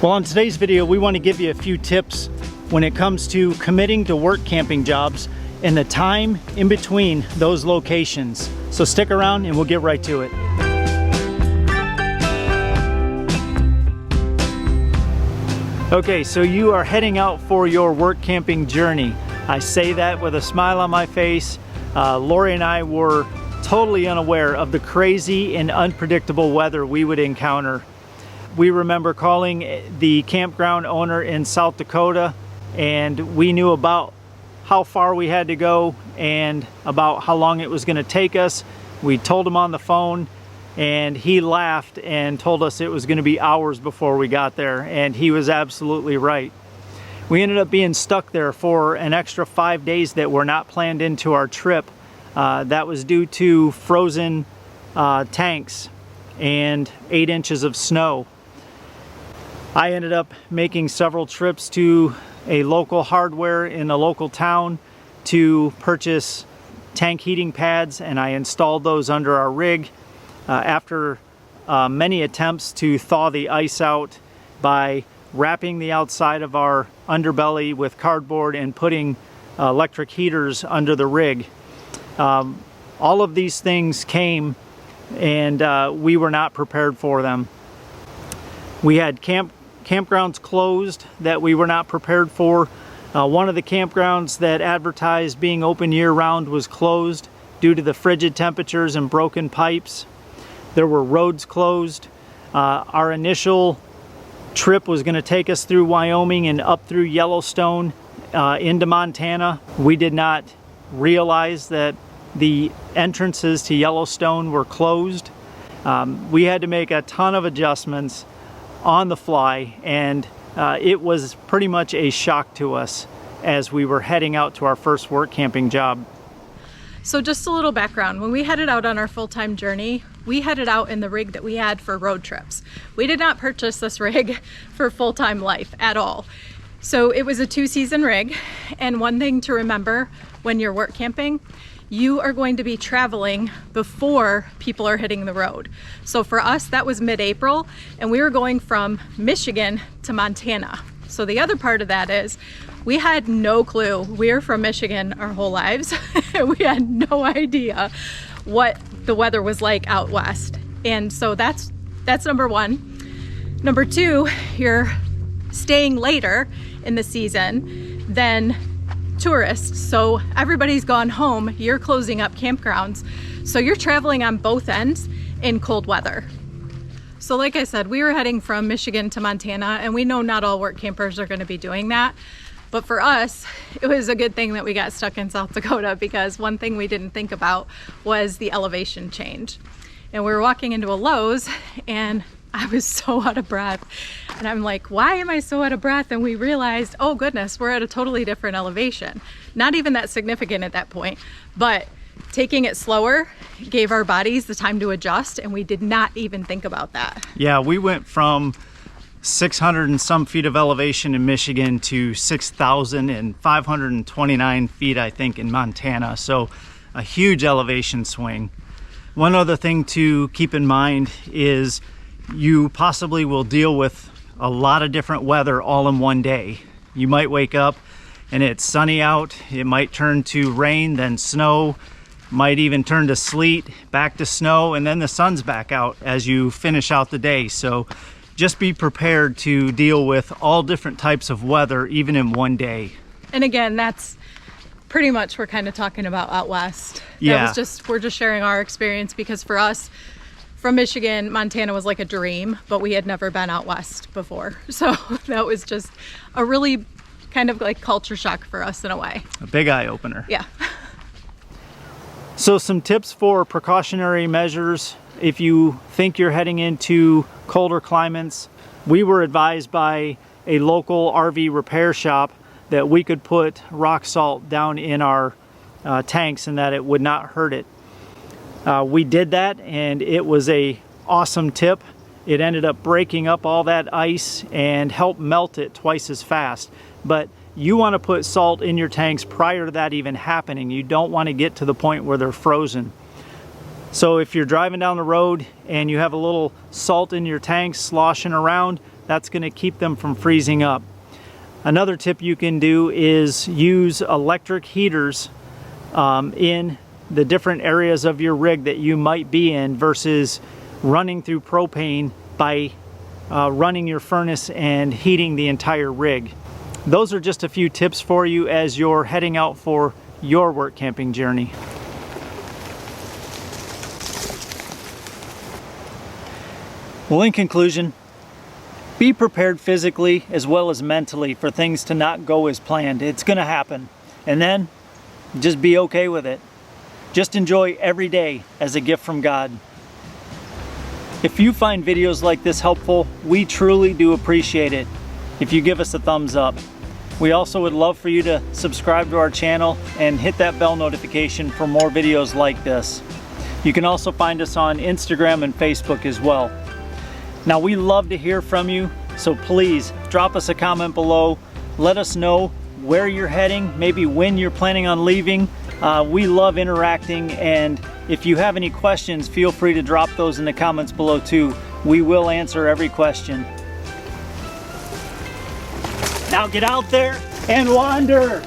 Well, on today's video, we want to give you a few tips when it comes to committing to work camping jobs and the time in between those locations. So stick around and we'll get right to it. Okay, so you are heading out for your work camping journey. I say that with a smile on my face. Lori and I were totally unaware of the crazy and unpredictable weather we would encounter. We remember calling the campground owner in South Dakota, and we knew about how far we had to go and about how long it was going to take us. We told him on the phone, and he laughed and told us it was going to be hours before we got there, and he was absolutely right. We ended up being stuck there for an extra 5 days that were not planned into our trip. That was due to frozen tanks and 8 inches of snow. I ended up making several trips to a local hardware in a local town to purchase tank heating pads, and I installed those under our rig after many attempts to thaw the ice out by wrapping the outside of our underbelly with cardboard and putting electric heaters under the rig. All of these things came, and we were not prepared for them. We had campgrounds closed that we were not prepared for. One of the campgrounds that advertised being open year-round was closed due to the frigid temperatures and broken pipes. There were roads closed. Our initial trip was going to take us through Wyoming and up through Yellowstone into Montana. We did not realize that the entrances to Yellowstone were closed. We had to make a ton of adjustments on the fly, and it was pretty much a shock to us as we were heading out to our first work camping job. So just a little background. When we headed out on our full-time journey, we headed out in the rig that we had for road trips. We did not purchase this rig for full-time life at all. So it was a 2-season rig, and one thing to remember when you're work camping, you are going to be traveling before people are hitting the road. So for us, that was mid-April, and we were going from Michigan to Montana. So the other part of that is we had no clue. We're from Michigan our whole lives. We had no idea what the weather was like out west. And so that's number one. Number two, you're staying later in the season than tourists, so everybody's gone home, you're closing up campgrounds, so you're traveling on both ends in cold weather. So like I said, we were heading from Michigan to Montana, and we know not all work campers are going to be doing that, but for us it was a good thing that we got stuck in South Dakota, because one thing we didn't think about was the elevation change. And we were walking into a Lowe's, and I was so out of breath, and I'm like, why am I so out of breath? And we realized, oh goodness, we're at a totally different elevation. Not even that significant at that point, but taking it slower gave our bodies the time to adjust, and we did not even think about that. Yeah, we went from 600 and some feet of elevation in Michigan to 6,529 feet, I think, in Montana. So a huge elevation swing. One other thing to keep in mind is you possibly will deal with a lot of different weather all in one day. You might wake up and it's sunny out, it might turn to rain, then snow, might even turn to sleet, back to snow, and then the sun's back out as you finish out the day. So just be prepared to deal with all different types of weather even in one day. And again, that's pretty much we're kind of talking about out west. Yeah. We're just sharing our experience, because for us, from Michigan, Montana was like a dream, but we had never been out west before. So that was just a really kind of like culture shock for us in a way. A big eye opener. Yeah. So some tips for precautionary measures if you think you're heading into colder climates. We were advised by a local RV repair shop that we could put rock salt down in our tanks and that it would not hurt it. We did that, and it was a awesome tip. It ended up breaking up all that ice and helped melt it twice as fast. But you want to put salt in your tanks prior to that even happening. You don't want to get to the point where they're frozen. So if you're driving down the road and you have a little salt in your tanks sloshing around, That's going to keep them from freezing up. Another tip you can do is use electric heaters in the different areas of your rig that you might be in versus running through propane by running your furnace and heating the entire rig. Those are just a few tips for you as you're heading out for your work camping journey. Well, in conclusion, be prepared physically as well as mentally for things to not go as planned. It's going to happen. And then just be okay with it. Just enjoy every day as a gift from God. If you find videos like this helpful, we truly do appreciate it if you give us a thumbs up. We also would love for you to subscribe to our channel and hit that bell notification for more videos like this. You can also find us on Instagram and Facebook as well. Now, we love to hear from you, so please drop us a comment below. Let us know where you're heading, maybe when you're planning on leaving. We love interacting, and if you have any questions, feel free to drop those in the comments below too. We will answer every question. Now get out there and wander!